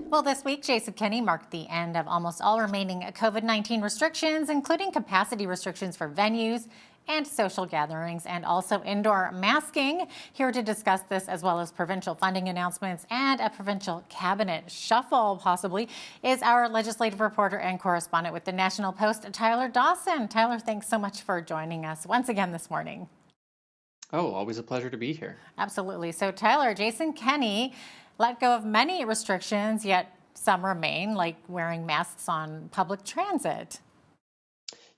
Well, this week, Jason Kenney marked the end of almost all remaining COVID-19 restrictions, including capacity restrictions for venues and social gatherings, and also indoor masking. Here to discuss this, as well as provincial funding announcements and a provincial cabinet shuffle, possibly, is our legislative reporter and correspondent with the National Post, Tyler Dawson. Tyler, thanks so much for joining us once again this morning. Oh, always a pleasure to be here. Absolutely. So, Tyler, Jason Kenney let go of many restrictions, yet some remain, like wearing masks on public transit.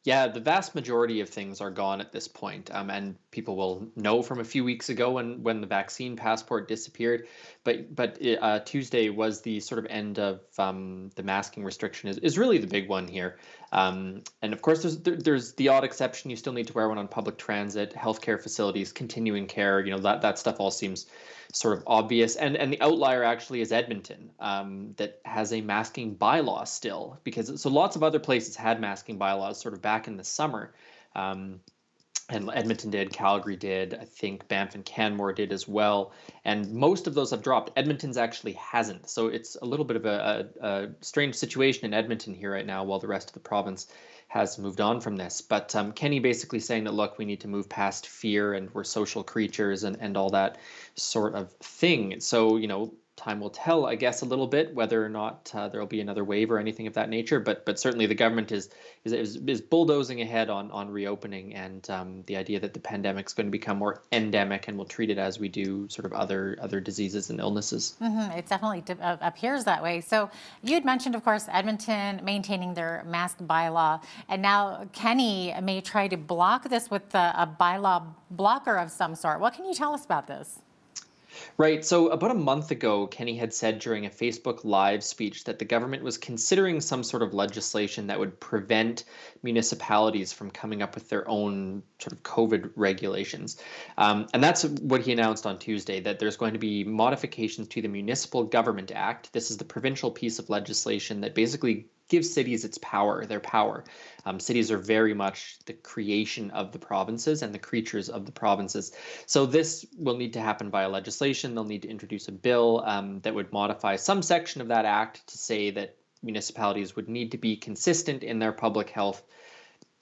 Yeah, the vast majority of things are gone at this point, and people will know from a few weeks ago when the vaccine passport disappeared. But Tuesday was the sort of end of the masking restriction is really the big one here. And of course, there's the odd exception. You still need to wear one on public transit, healthcare facilities, continuing care. That stuff all seems sort of obvious. And the outlier actually is Edmonton, that has a masking bylaw still, because so lots of other places had masking bylaws sort of back in the summer. And Edmonton did, Calgary did, I think Banff and Canmore did as well. And most of those have dropped. Edmonton's actually hasn't. So it's a little bit of a strange situation in Edmonton here right now, while the rest of the province has moved on from this. But Kenney basically saying that, look, we need to move past fear and we're social creatures and all that sort of thing. So, time will tell, I guess, a little bit whether or not there will be another wave or anything of that nature. But certainly the government is bulldozing ahead on reopening, and the idea that the pandemic is going to become more endemic and we'll treat it as we do sort of other diseases and illnesses. It definitely appears that way. So you had mentioned, of course, Edmonton maintaining their mask bylaw, and now Kenney may try to block this with a bylaw blocker of some sort. What can you tell us about this? Right. So about a month ago, Kenney had said during a Facebook Live speech that the government was considering some sort of legislation that would prevent municipalities from coming up with their own sort of COVID regulations. And that's what he announced on Tuesday, that there's going to be modifications to the Municipal Government Act. This is the provincial piece of legislation that basically gives cities their power. Cities are very much the creation of the provinces and the creatures of the provinces. So this will need to happen via legislation. They'll need to introduce a bill that would modify some section of that act to say that municipalities would need to be consistent in their public health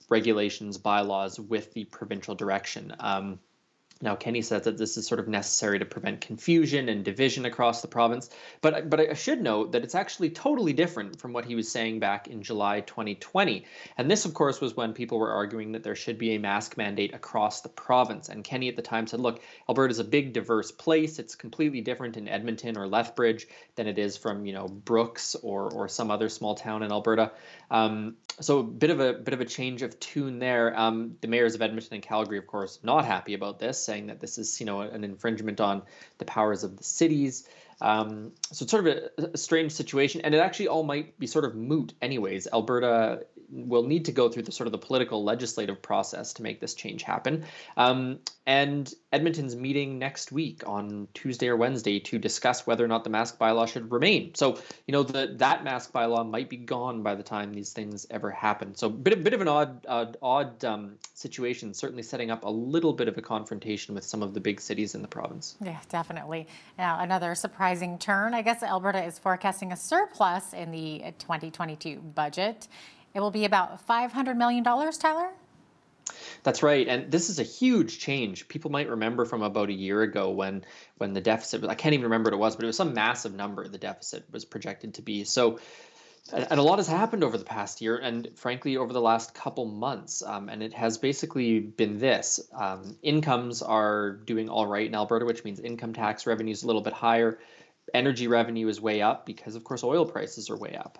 regulations, bylaws with the provincial direction. Now, Kenney says that this is sort of necessary to prevent confusion and division across the province. But I should note that it's actually totally different from what he was saying back in July 2020. And this, of course, was when people were arguing that there should be a mask mandate across the province. And Kenney at the time said, look, Alberta is a big, diverse place. It's completely different in Edmonton or Lethbridge than it is from, Brooks or some other small town in Alberta. So a bit of a change of tune there. The mayors of Edmonton and Calgary, of course, not happy about this, saying that this is, an infringement on the powers of the cities. So it's sort of a strange situation, and it actually all might be sort of moot anyways. Alberta will need to go through the political legislative process to make this change happen. And Edmonton's meeting next week on Tuesday or Wednesday to discuss whether or not the mask bylaw should remain. So, that mask bylaw might be gone by the time these things ever happen. So bit of an odd situation, certainly setting up a little bit of a confrontation with some of the big cities in the province. Yeah, definitely. Now, another surprising turn. I guess Alberta is forecasting a surplus in the 2022 budget. It will be about $500 million, Tyler? That's right. And this is a huge change. People might remember from about a year ago when the deficit, I can't even remember what it was, but it was some massive number the deficit was projected to be. So, and a lot has happened over the past year and frankly over the last couple months. And it has basically been this. Incomes are doing all right in Alberta, which means income tax revenue is a little bit higher. Energy revenue is way up because, of course, oil prices are way up.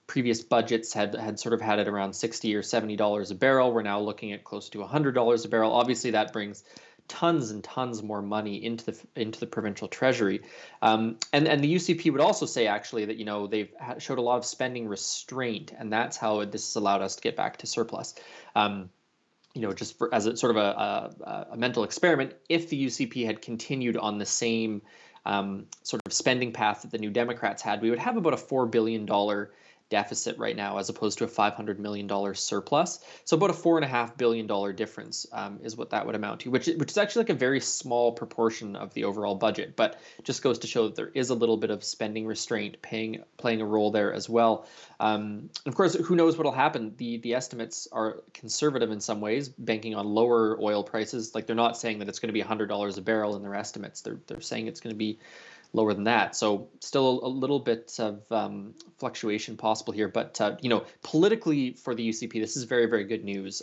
Previous budgets had sort of had it around $60 or $70 a barrel. We're now looking at close to $100 a barrel. Obviously, that brings tons and tons more money into the provincial treasury. And the UCP would also say actually that they've showed a lot of spending restraint, and that's how this has allowed us to get back to surplus. Just as a sort of a mental experiment, if the UCP had continued on the same sort of spending path that the New Democrats had, we would have about a $4 billion deficit right now as opposed to a $500 million surplus. So about a $4.5 billion difference is what that would amount to, which is actually like a very small proportion of the overall budget, but just goes to show that there is a little bit of spending restraint playing a role there as well. Of course, who knows what will happen? The estimates are conservative in some ways, banking on lower oil prices. Like they're not saying that it's going to be $100 a barrel in their estimates. They're saying it's going to be lower than that. So still a little bit of fluctuation possible here. But, politically for the UCP, this is very, very good news.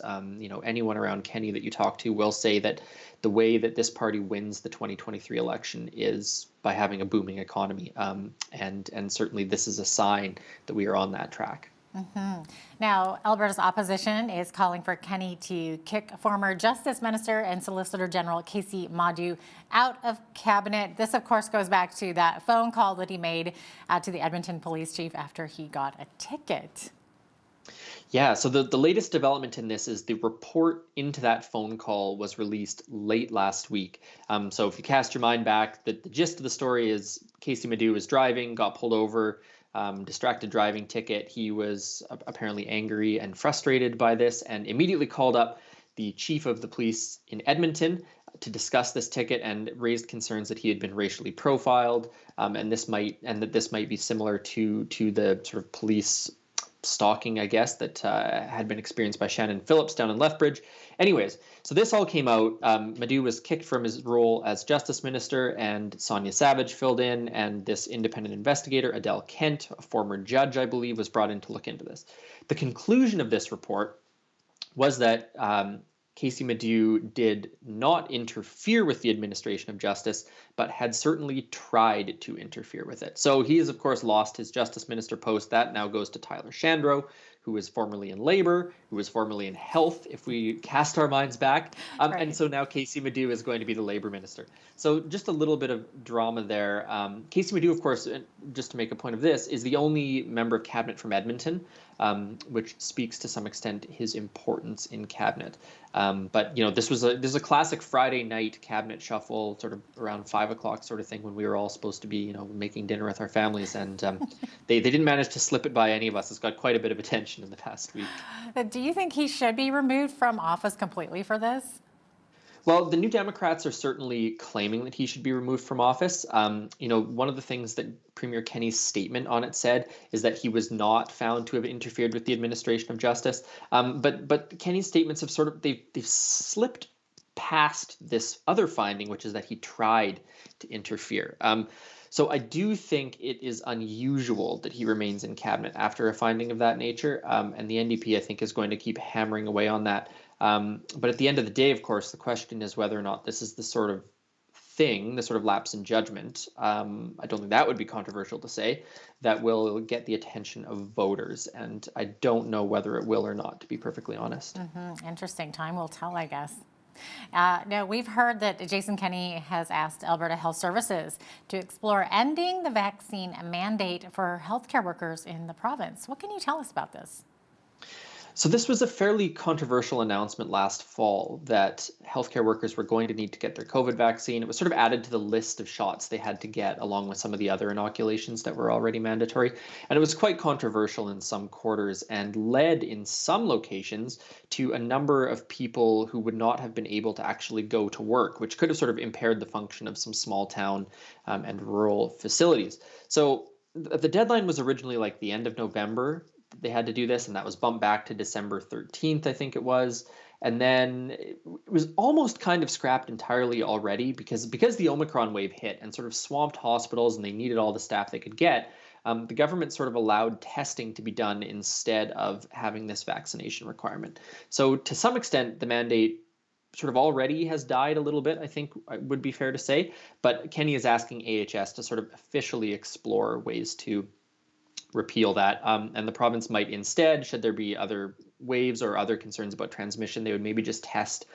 Anyone around Kenny that you talk to will say that the way that this party wins the 2023 election is by having a booming economy. And certainly this is a sign that we are on that track. Now, Alberta's opposition is calling for Kenny to kick former Justice Minister and Solicitor General Casey Madu out of cabinet. This, of course, goes back to that phone call that he made to the Edmonton police chief after he got a ticket. Yeah, so the latest development in this is the report into that phone call was released late last week. So if you cast your mind back, the gist of the story is Casey Madu was driving, got pulled over, distracted driving ticket. He was apparently angry and frustrated by this and immediately called up the chief of the police in Edmonton to discuss this ticket and raised concerns that he had been racially profiled, and that this might be similar to the sort of police stalking, I guess, that had been experienced by Shannon Phillips down in Lethbridge. Anyways, so this all came out. Madu was kicked from his role as Justice Minister, and Sonia Savage filled in, and this independent investigator, Adele Kent, a former judge, I believe, was brought in to look into this. The conclusion of this report was that Casey Madu did not interfere with the administration of justice, but had certainly tried to interfere with it. So he has, of course, lost his justice minister post. That now goes to Tyler Shandro, who was formerly in labor, who was formerly in health, if we cast our minds back. Right. And so now Casey Madu is going to be the labor minister. So just a little bit of drama there. Casey Madu, of course, just to make a point of this, is the only member of cabinet from Edmonton, which speaks to some extent his importance in cabinet. But this was a classic Friday night cabinet shuffle, sort of around 5 o'clock sort of thing, when we were all supposed to be making dinner with our families, and they didn't manage to slip it by any of us. It's got quite a bit of attention in the past week. Do you think he should be removed from office completely for this? Well, the New Democrats are certainly claiming that he should be removed from office. One of the things that Premier Kenny's statement on it said is that he was not found to have interfered with the administration of justice. But Kenny's statements have they've slipped past this other finding, which is that he tried to interfere. So I do think it is unusual that he remains in cabinet after a finding of that nature. And the NDP, I think, is going to keep hammering away on that. But at the end of the day, of course, the question is whether or not this is the sort of thing, the sort of lapse in judgment, I don't think that would be controversial to say, that will get the attention of voters. And I don't know whether it will or not, to be perfectly honest. Interesting. Time will tell, I guess. Now, we've heard that Jason Kenney has asked Alberta Health Services to explore ending the vaccine mandate for healthcare workers in the province. What can you tell us about this? So this was a fairly controversial announcement last fall that healthcare workers were going to need to get their COVID vaccine. It was sort of added to the list of shots they had to get, along with some of the other inoculations that were already mandatory. And it was quite controversial in some quarters and led in some locations to a number of people who would not have been able to actually go to work, which could have sort of impaired the function of some small town and rural facilities. So the deadline was originally like the end of November. They had to do this, and that was bumped back to December 13th, I think it was. And then it was almost kind of scrapped entirely already because the Omicron wave hit and sort of swamped hospitals and they needed all the staff they could get. The government sort of allowed testing to be done instead of having this vaccination requirement. So to some extent, the mandate sort of already has died a little bit, I think would be fair to say. But Kenny is asking AHS to sort of officially explore ways to repeal that. And the province might instead, should there be other waves or other concerns about transmission, they would maybe just test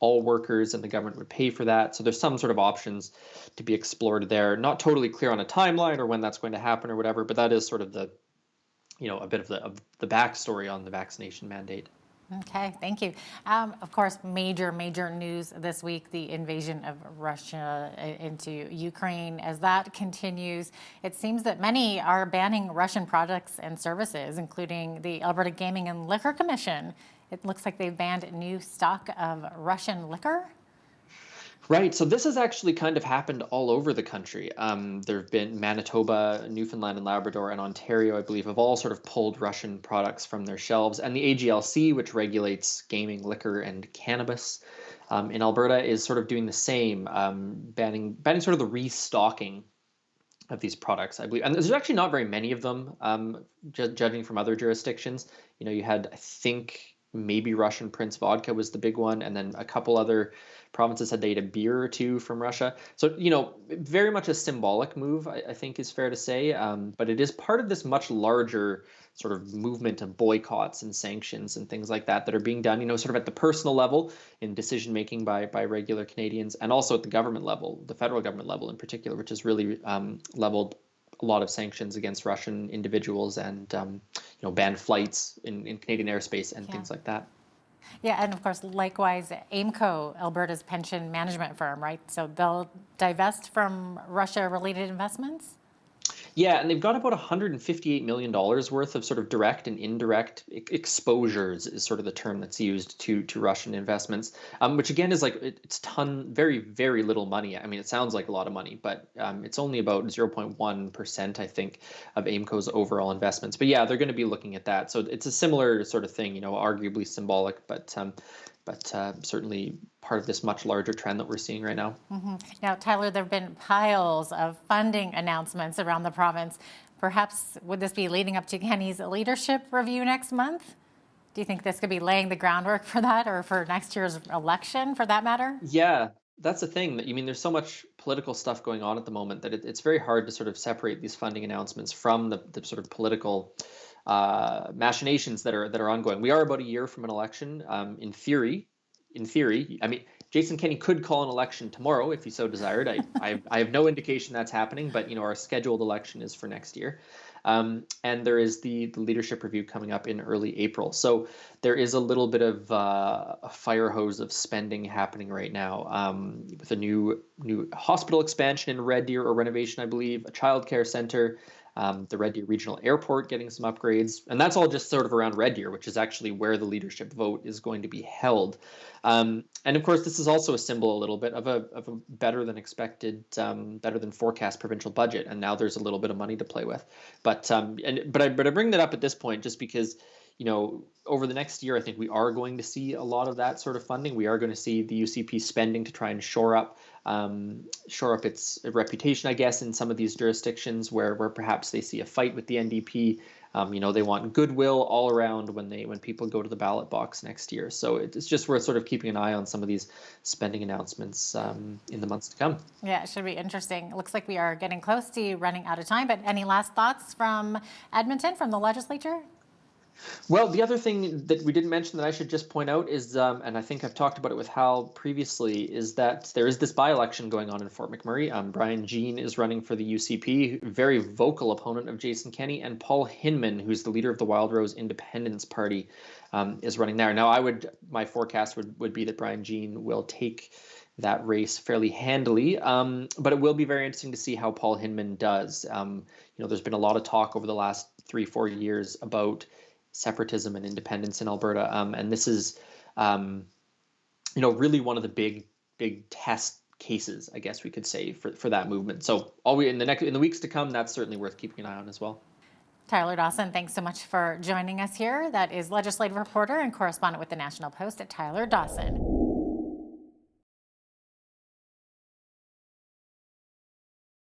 all workers and the government would pay for that. So there's some sort of options to be explored there. Not totally clear on a timeline or when that's going to happen or whatever, but that is sort of the, a bit of the backstory on the vaccination mandate. Okay, thank you. Of course, major news this week, the invasion of Russia into Ukraine. As that continues, it seems that many are banning Russian products and services, including the Alberta Gaming and Liquor Commission. It looks like they've banned new stock of Russian liquor. Right. So this has actually kind of happened all over the country. There have been Manitoba, Newfoundland and Labrador, and Ontario, I believe, have all sort of pulled Russian products from their shelves. And the AGLC, which regulates gaming, liquor, and cannabis, in Alberta, is sort of doing the same, banning sort of the restocking of these products, I believe. And there's actually not very many of them, judging from other jurisdictions. You had, I think, maybe Russian Prince vodka was the big one, and then a couple other provinces had they had a beer or two from Russia. So, very much a symbolic move, I think is fair to say. But it is part of this much larger sort of movement of boycotts and sanctions and things like that are being done, sort of at the personal level in decision making by regular Canadians, and also at the government level, the federal government level in particular, which has really leveled a lot of sanctions against Russian individuals and banned flights in Canadian airspace and things like that. Yeah, and of course, likewise, AIMCO, Alberta's pension management firm, right? So they'll divest from Russia-related investments? Yeah, and they've got about $158 million worth of sort of direct and indirect exposures is sort of the term that's used to Russian investments, which again is like it's very, very little money. I mean, it sounds like a lot of money, but it's only about 0.1%, I think, of AIMCO's overall investments. But yeah, they're going to be looking at that. So it's a similar sort of thing, arguably symbolic, but certainly part of this much larger trend that we're seeing right now. Now, Tyler, there have been piles of funding announcements around the province. Perhaps would this be leading up to Kenny's leadership review next month? Do you think this could be laying the groundwork for that, or for next year's election, for that matter? Yeah, that's the thing. There's so much political stuff going on at the moment that it's very hard to sort of separate these funding announcements from the sort of political machinations that are ongoing. We are about a year from an election. In theory, I mean, Jason Kenney could call an election tomorrow if he so desired. I have no indication that's happening, but our scheduled election is for next year. And there is the leadership review coming up in early April. So there is a little bit of a fire hose of spending happening right now, with a new hospital expansion in Red Deer, or renovation, I believe, a childcare center, the Red Deer Regional Airport getting some upgrades. And that's all just sort of around Red Deer, which is actually where the leadership vote is going to be held. And of course, this is also a symbol a little bit of a better than expected, better than forecast provincial budget. And now there's a little bit of money to play with. But I bring that up at this point just because, over the next year, I think we are going to see a lot of that sort of funding. We are going to see the UCP spending to try and shore up its reputation, I guess, in some of these jurisdictions where perhaps they see a fight with the NDP. They want goodwill all around when people go to the ballot box next year. So it's just worth sort of keeping an eye on some of these spending announcements in the months to come. Yeah, it should be interesting. It looks like we are getting close to running out of time, but any last thoughts from Edmonton, from the legislature? Well, the other thing that we didn't mention that I should just point out is, and I think I've talked about it with Hal previously, is that there is this by-election going on in Fort McMurray. Brian Jean is running for the UCP, very vocal opponent of Jason Kenney, and Paul Hinman, who's the leader of the Wild Rose Independence Party, is running there. Now, my forecast would be that Brian Jean will take that race fairly handily, but it will be very interesting to see how Paul Hinman does. There's been a lot of talk over the last 3-4 years about separatism and independence in Alberta, and this is, really one of the big test cases, I guess we could say, for that movement. So, in the weeks to come, that's certainly worth keeping an eye on as well. Tyler Dawson, thanks so much for joining us here. That is legislative reporter and correspondent with the National Post, Tyler Dawson.